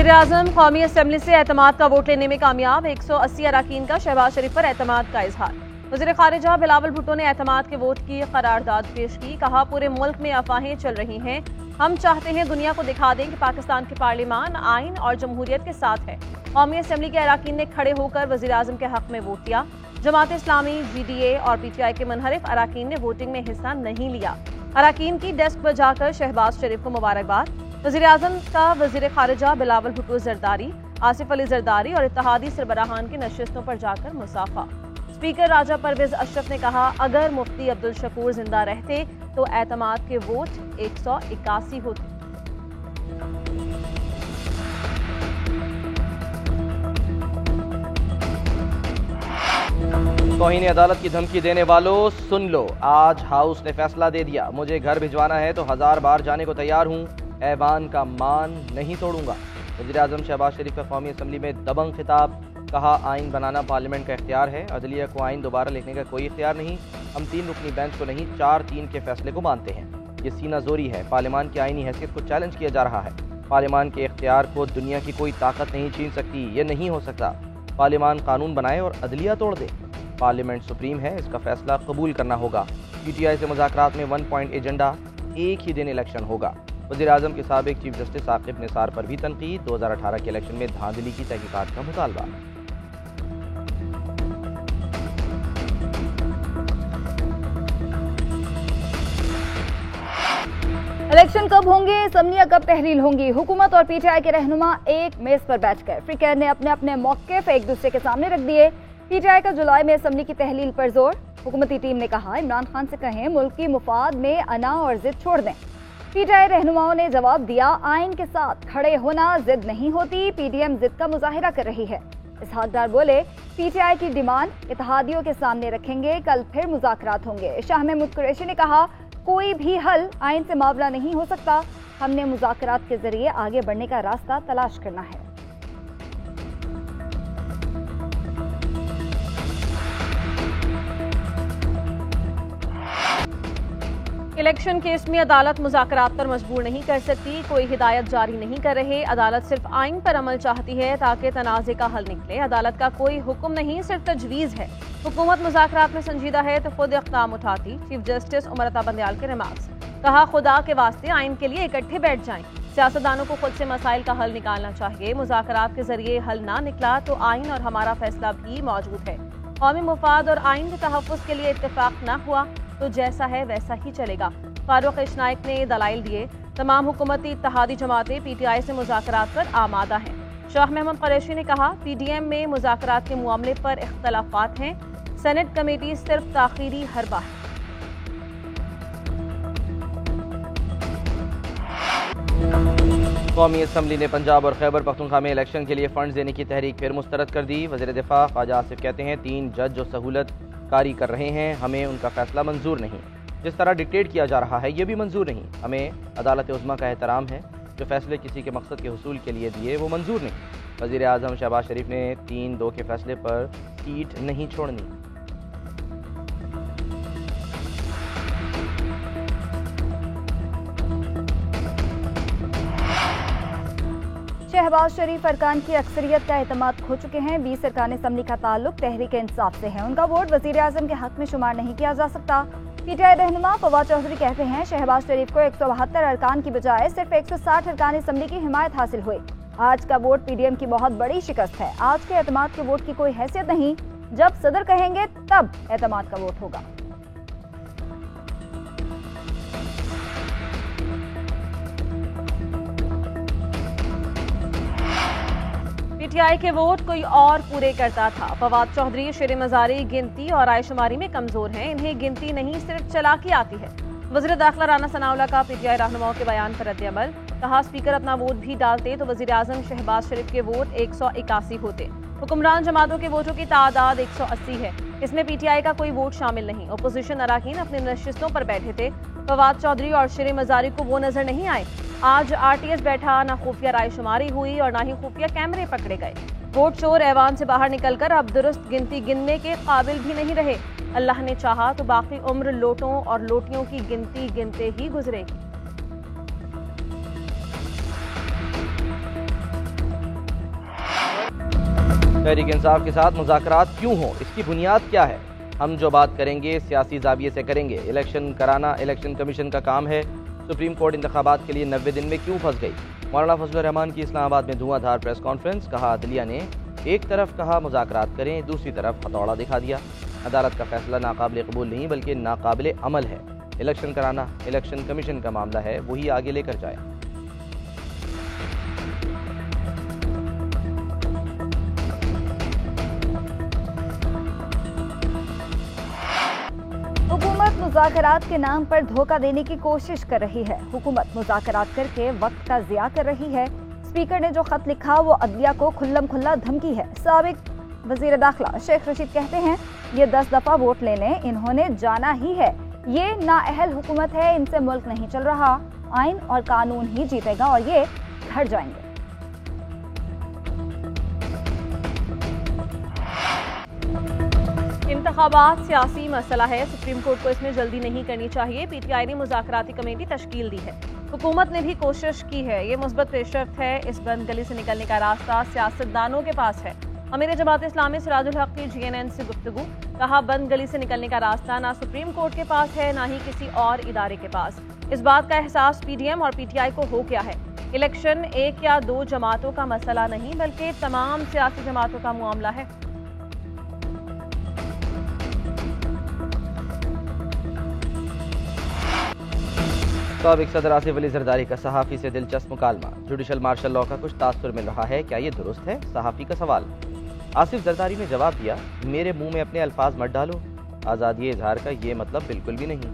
वज़ीर-ए-आज़म कौमी असम्बली से एतमाद का वोट लेने में कामयाब। 180 अराकीन का शहबाज शरीफ पर एतमाद का इजहार। वज़ीर खारिजा बिलावल भुट्टो ने एतमाद के वोट की करारदाद पेश की। कहा, पूरे मुल्क में अफवाहें चल रही हैं, हम चाहते हैं दुनिया को दिखा दें कि पाकिस्तान के पार्लियामान आइन और जमहूरियत के साथ है। कौमी असम्बली के अराकीन ने खड़े होकर वज़ीर-ए-आज़म के हक में वोट दिया। जमात इस्लामी, GDA और PTI के मुनहरिफ अराकीन ने वोटिंग में हिस्सा नहीं लिया। अराकीन की डेस्क पर जाकर शहबाज शरीफ को मुबारकबाद। वज़ीर-ए-आज़म का वज़ीर खारिजा बिलावल भुट्टो जरदारी, आसिफ अली जरदारी और इत्तेहादी सरबराहान की नशिस्तों पर जाकर मुसाफा। स्पीकर राजा परवेज अशरफ ने कहा, अगर मुफ्ती अब्दुल शकूर जिंदा रहते तो एतमाद के वोट 181 होते। तौहीन अदालत की धमकी देने वालों सुन लो, आज हाउस ने फैसला दे दिया। मुझे घर भिजवाना है तो 1000 बार जाने को तैयार हूँ, ऐवान का मान नहीं तोड़ूंगा। वज़ीर-ए-आज़म शहबाज शरीफ का कौमी असम्बली में दबंग खिताब। कहा, आइन बनाना पार्लियामेंट का इख्तियार है, अदलिया को आइन दोबारा लिखने का कोई इख्तियार नहीं। हम 3 रुकनी बेंच को नहीं 4-3 के फैसले को मानते हैं। ये सीना जोरी है, पार्लियामान की आइनी हैसियत को चैलेंज किया जा रहा है। पार्लियामान के इख्तियार को दुनिया की कोई ताकत नहीं छीन सकती, ये नहीं हो सकता। पार्लियामान कानून बनाए और अदलिया तोड़ दे। पार्लियामेंट सुप्रीम है, इसका फैसला कबूल करना होगा। PTI से मुज़ाकरात में 1 पॉइंट एजेंडा, एक ही दिन इलेक्शन होगा। वज़ीर-ए-आज़म के साबिक़ चीफ जस्टिस आकिब निसार पर भी तनकीद। 2018 के इलेक्शन में धांधली की तहकीकात का मुतालबा। इलेक्शन कब होंगे, असम्बलियां कब तहरील होंगी? हुकूमत और PTI के रहनुमा एक मेज पर बैठकर फ्रीकैर ने अपने अपने मौक़िफ़ एक दूसरे के सामने रख दिए। PTI का जुलाई में असम्बली की तहलील पर जोर। हुकूमती टीम ने कहा, इमरान खान से कहें मुल्क की मुफाद में अना और जिद छोड़ दें। PTI रहनुमाओं ने जवाब दिया, आइन के साथ खड़े होना जिद नहीं होती, PDM जिद का मुजाहिरा कर रही है। इसहाक डार बोले, PTI की डिमांड इत्तेहादियों के सामने रखेंगे, कल फिर मुज़ाकरात होंगे। शाह महमूद कुरैशी ने कहा, कोई भी हल आइन से मामला नहीं हो सकता, हमने मुज़ाकरात के जरिए आगे बढ़ने का रास्ता तलाश करना है। इलेक्शन केस में अदालत मुज़ाकरात पर मजबूर नहीं कर सकती, कोई हिदायत जारी नहीं कर रहे। अदालत सिर्फ आइन पर अमल चाहती है ताकि तनाज़े का हल निकले। अदालत का कोई हुक्म नहीं, सिर्फ तजवीज़ है। हुकूमत मुज़ाकरात में संजीदा है तो खुद इक़दाम उठाती। चीफ जस्टिस उमर अता बंदयाल के रिमार्क्स। कहा, खुदा के वास्ते आइन के लिए इकट्ठे बैठ जाएं। सियासतदानों को खुद से मसाइल का हल निकालना चाहिए। मुज़ाकरात के जरिए हल ना निकला तो आइन और हमारा फैसला भी मौजूद है। कौमी मुफाद और आइन के तहफ़्फ़ुज़ के लिए इत्तेफाक न हुआ तो जैसा है वैसा ही चलेगा। फारूक इशनाइक ने दलाइल दिए। तमाम हुकूमती इत्तेहादी जमातें PTI से मुज़ाकरात पर आमादा हैं। शाह महमूद कुरैशी ने कहा, PDM में मुज़ाकरात के मामले पर इख्तलाफात हैं, सेनेट कमेटी सिर्फ ताख़ीरी हरबा है। कौमी असम्बली ने पंजाब और खैबर पख्तूनख्वा में इलेक्शन के लिए फंड देने की तहरीक फिर मुस्तरद कर दी। वज़ीर दिफा ख्वाजा आसिफ कहते हैं, 3 जज जो सहूलत कारी कर रहे हैं, हमें उनका फैसला मंजूर नहीं। जिस तरह डिक्टेट किया जा रहा है ये भी मंजूर नहीं। हमें अदालत उज़्मा का एहतराम है, जो फैसले किसी के मकसद के हुसूल के लिए दिए वो मंजूर नहीं। वज़ीर-ए-आज़म शहबाज शरीफ ने 3-2 के फैसले पर सीट नहीं छोड़नी। शहबाज शरीफ अरकान की अक्सरियत का एतमाद खो चुके हैं। 20 अरकान असम्बली का ताल्लुक तहरीक इंसाफ से है, उनका वोट वज़ीर-ए-आज़म के हक में शुमार नहीं किया जा सकता। PTI रहनुमा फवाद चौधरी कहते हैं, शहबाज शरीफ को 172 अरकान की बजाय सिर्फ 160 अरकान असम्बली की हिमायत हासिल हुई। आज का वोट PDM की बहुत बड़ी शिकस्त है। आज के एतमाद के वोट की कोई हैसियत नहीं, जब सदर कहेंगे तब एतमाद का वोट होगा। PTI के वोट कोई और पूरे करता था। फवाद चौधरी शेर मजारी गिनती और आयशुमारी में कमजोर हैं, इन्हें गिनती नहीं सिर्फ चलाकी आती है। वज़ीर दाखिला राना सनाउल्लाह का PTI रहनुमाओं के बयान पर रद्द-ए-अमल। कहा, स्पीकर अपना वोट भी डालते तो वज़ीर-ए-आज़म शहबाज शरीफ के वोट 181 होते। हुक्मरान जमातों के वोटों की तादाद 180 है, इसमें PTI का कोई वोट शामिल नहीं। अपोजिशन अराकीन अपनी नशिस्तों पर बैठे थे। फवाद चौधरी और शेर मजारी को वो नजर नहीं आए। आज RTS बैठा, ना खुफिया रायशुमारी हुई और ना ही खुफिया कैमरे पकड़े गए। वोट चोर ऐवान से बाहर निकलकर अब दुरुस्त गिनती गिनने के काबिल भी नहीं रहे। अल्लाह ने चाहा तो बाकी उम्र लोटों और लोटियों की गिनती गिनते ही गुजरेगी। तहरीक इंसाफ के साथ मुज़ाकरात क्यों हो, इसकी बुनियाद क्या है? हम जो बात करेंगे सियासी ज़ाविये से करेंगे। इलेक्शन कराना इलेक्शन कमीशन का काम है। सुप्रीम कोर्ट इंतखाबात के लिए 90 दिन में क्यों फंस गई? मौलाना फजलुर रहमान की इस्लामाबाद में धुआंधार प्रेस कॉन्फ्रेंस। कहा अदलिया ने एक तरफ कहा मुज़ाकरात करें, दूसरी तरफ हथौड़ा दिखा दिया। अदालत का फैसला नाकाबिल कबूल नहीं बल्कि नाकाबिल अमल है। इलेक्शन कराना इलेक्शन कमीशन का मामला है, वही आगे लेकर जाए। हुकूमत मुज़ाकरात के नाम पर धोखा देने की कोशिश कर रही है। हुकूमत मुज़ाकरात करके वक्त का ज़िया कर रही है। स्पीकर ने जो खत लिखा वो अदलिया को खुल्लम खुल्ला धमकी है। साबिक वज़ीर दाखिला शेख रशीद कहते हैं ये 10 दफ़ा वोट ले लें, इन्होंने जाना ही है। ये नाअहल हुकूमत है, इनसे मुल्क नहीं चल रहा। आइन और कानून ही जीतेगा और ये घर जाएंगे। इंतखाबात सियासी मसला है, सुप्रीम कोर्ट को इसमें जल्दी नहीं करनी चाहिए। पीटीआई ने मुज़ाकराती कमेटी तश्कील दी है। हुकूमत ने भी कोशिश की है, ये मुस्बत पेशरफ्त है। इस बंद गली से निकलने का रास्ता सियासतदानों के पास है। अमीर जमात इस्लामी सिराजुल हक की GNN से गुफ्तगू। कहा बंद गली से निकलने का रास्ता ना सुप्रीम कोर्ट के पास है ना ही किसी और इदारे के पास। इस बात का एहसास PDM और PTI को हो गया है। इलेक्शन एक या दो जमातों का मसला नहीं बल्कि तमाम सियासी जमातों का मामला है। साबिक सदर आसिफ अली जरदारी का सहाफ़ी से दिलचस्प मुकालमा। जुडिशल मार्शल लॉ का कुछ तासुर मिल रहा है, क्या ये दुरुस्त है? सहाफ़ी का सवाल। आसिफ जरदारी ने जवाब दिया, मेरे मुंह में अपने अल्फाज मत डालो। आज़ादी इजहार का ये मतलब बिल्कुल भी नहीं।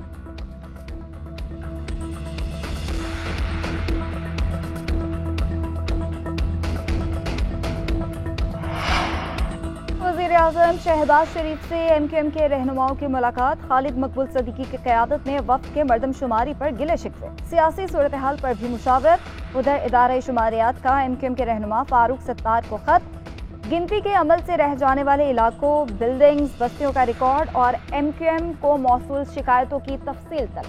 वज़ीर-ए-आज़म शहबाज शरीफ से MQM के रहनुमाओं की मुलाकात। खालिद मकबूल सदीकी की क़यादत में वफ़द के मरदमशुमारी पर गिले शिकवे, सियासी सूरत हाल पर भी मुशावरत। उधर इदारा शुमारियात का MQM के रहनुमा फारूक सत्तार को खत। गिनती के अमल से रह जाने वाले इलाकों, बिल्डिंग्स, बस्तियों का रिकॉर्ड और MQM को मौसूल शिकायतों की तफसील तक।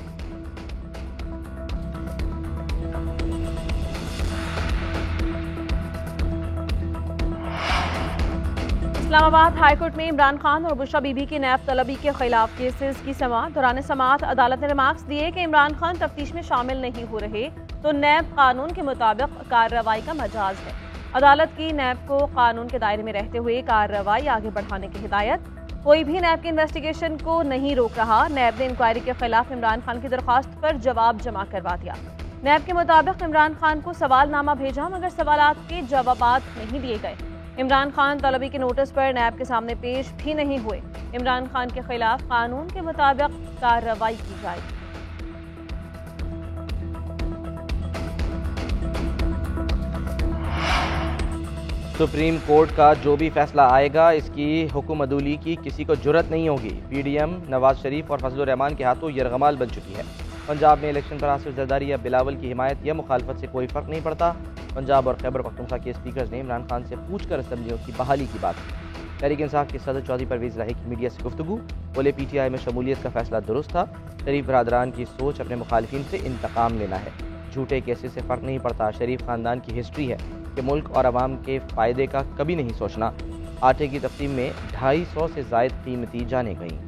इस्लामाबाद हाईकोर्ट में इमरान खान और बुशरा बीबी की नैब तलबी के खिलाफ केसेस की समाअत। दौरान समाअत अदालत ने रिमार्क्स दिए कि इमरान खान तफ्तीश में शामिल नहीं हो रहे तो नैब कानून के मुताबिक कार्रवाई का मजाज है। अदालत की नैब को कानून के दायरे में रहते हुए कार्रवाई आगे बढ़ाने की हिदायत। कोई भी नैब की इन्वेस्टिगेशन को नहीं रोक रहा। नैब ने इंक्वायरी के खिलाफ इमरान खान की दरख्वास्त पर जवाब जमा करवा दिया। नैब के मुताबिक इमरान खान को सवालनामा भेजा मगर सवालात के जवाबात नहीं दिए गए। इमरान खान तलबी के नोटिस पर नैब के सामने पेश भी नहीं हुए। इमरान खान के खिलाफ कानून के मुताबिक कार्रवाई की जाएगी। सुप्रीम कोर्ट का जो भी फैसला आएगा इसकी हुक्म अदूली की किसी को जुर्रत नहीं होगी। PDM नवाज शरीफ और फजलुर रहमान के हाथों यरगमाल बन चुकी है। पंजाब में इलेक्शन पर आसिफ जरदारी या बिलावल की हिमायत या मुखालफत से कोई फ़र्क नहीं पड़ता। पंजाब और खैबर पख्तूनख्वा के स्पीकर्स ने इमरान खान से पूछकर असम्बलियों की बहाली की बात की। तहरीक इंसाफ के सदर चौधरी परवेज़ इलाही की मीडिया से गुफ्तगू। बोले PTI में शमूलियत का फैसला दुरुस्त था। शरीफ बरादरान की सोच अपने मुखालिफिन से इंतकाम लेना है। झूठे केसेस से फ़र्क नहीं पड़ता। शरीफ ख़ानदान की हिस्ट्री है कि मुल्क और अवाम के फ़ायदे का कभी नहीं सोचना। आटे की तकसीम में 250 से ज़ायद कीमती जाने गईं।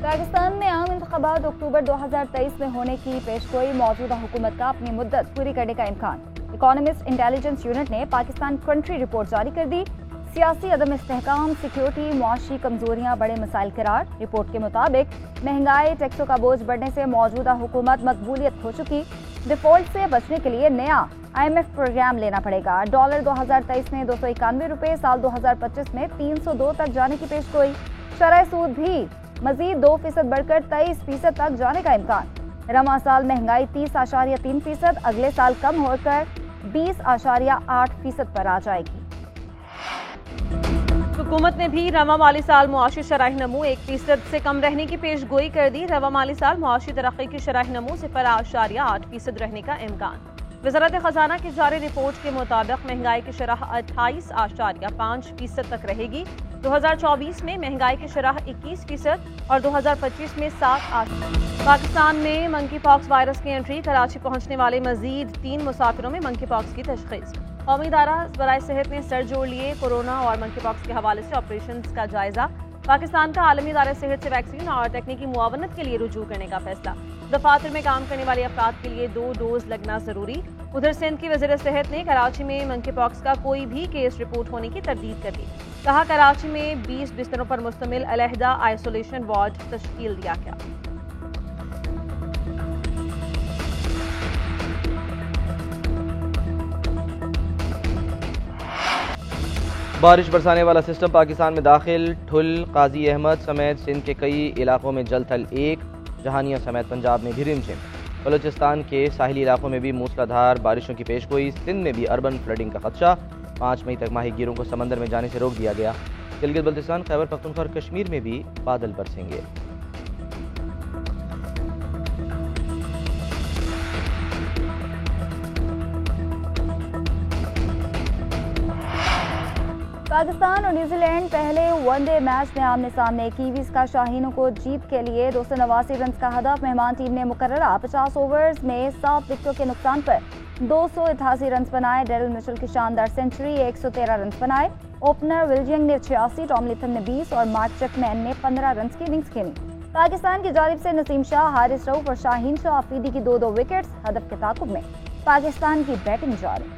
पाकिस्तान में आम इंतखाबात अक्टूबर 2023 में होने की पेशगोई। मौजूदा हुकूमत का अपनी मुद्दत पूरी करने का इम्कान। इकोनॉमिस्ट इंटेलिजेंस यूनिट ने पाकिस्तान कंट्री रिपोर्ट जारी कर दी। सियासी अदम इस्तेहकाम, सिक्योरिटी, मुआशी कमजोरियां बड़े मसाइल करार। रिपोर्ट के मुताबिक महंगाई, टैक्सों का बोझ बढ़ने से मौजूदा हुकूमत मकबूलियत खो चुकी। डिफॉल्ट से बचने के लिए नया IMF प्रोग्राम लेना पड़ेगा। डॉलर 2023 में 291 रुपये, साल 2025 में 302 तक जाने की पेशगोई। शरह सूद भी मजीद 2% बढ़कर 23% तक जाने का इम्कान। रमा साल महंगाई 30.3%, अगले साल कम होकर 20.8% पर आ जाएगी। हुकूमत ने भी रवा माली साल मुआशी शरह नमू 1% से कम रहने की पेशगोई कर दी। रवा माली साल मुआशी तरक्की की शरह नमू 0.8% रहने का इम्कान। वज़ारत ख़जाना की जारी रिपोर्ट के मुताबिक महंगाई की शरह 28.5% तक रहेगी। 2024 में महंगाई की शरह 21% और 2025 में 7-8%। पाकिस्तान में मंकी पॉक्स वायरस की एंट्री, कराची पहुंचने वाले मजीद 3 मुसाफिरों में मंकी पॉक्स की तशखीस। कौमी इदारा बराए सेहत ने सर जोड़ लिए कोरोना और मंकी पॉक्स के हवाले से ऑपरेशन का जायजा। पाकिस्तान का आलमी इदारा सेहत से वैक्सीन और तकनीकी मुआवनत के लिए रुजू करने का फैसला। दफातर में काम करने वाले अफराद के लिए 2 डोज लगना जरूरी। उधर सिंध की वज़ीर सेहत ने कराची में मंकी पॉक्स का कोई भी केस रिपोर्ट होने की तरदीद कर दी। कहा कराची में 20 बिस्तरों पर मुश्तमिल अलहदा आइसोलेशन वार्ड तश्कील दिया गया। बारिश बरसाने वाला सिस्टम पाकिस्तान में दाखिल। ठुल, काजी अहमद समेत सिंध के कई इलाकों में जल थल 1, जहानिया समेत पंजाब में भी रिमझिम। बलूचिस्तान के साहिली इलाकों में भी मूसलाधार बारिशों की पेशगोई। सिंध में भी अर्बन फ्लडिंग का खदशा। 5 मई तक माहीगीरों को समंदर में जाने से रोक दिया गया। गिलगित बल्तिस्तान, खैबर पख्तूनख्वा और कश्मीर में भी बादल बरसेंगे। पाकिस्तान और न्यूजीलैंड पहले वनडे मैच में आमने सामने। कीवीज का शाहीनों को जीत के लिए 289 रन का हदफ। मेहमान टीम ने मुकर्ररा 50 ओवर्स में 7 विकेटों के नुकसान पर 288 रन बनाए। डेरिल मिचेल की शानदार सेंचुरी, 113 रन बनाए। ओपनर विलियम ने 86, टॉम लिथम ने 20 और मार्क चैपमैन ने 15 रन की इनिंग्स खेली। पाकिस्तान की जानिब से नसीम शाह, हारिस रऊफ और शाहीन शाह अफरीदी की 2-2 विकेट्स। हदफ के ताकुब में पाकिस्तान की बैटिंग जारी।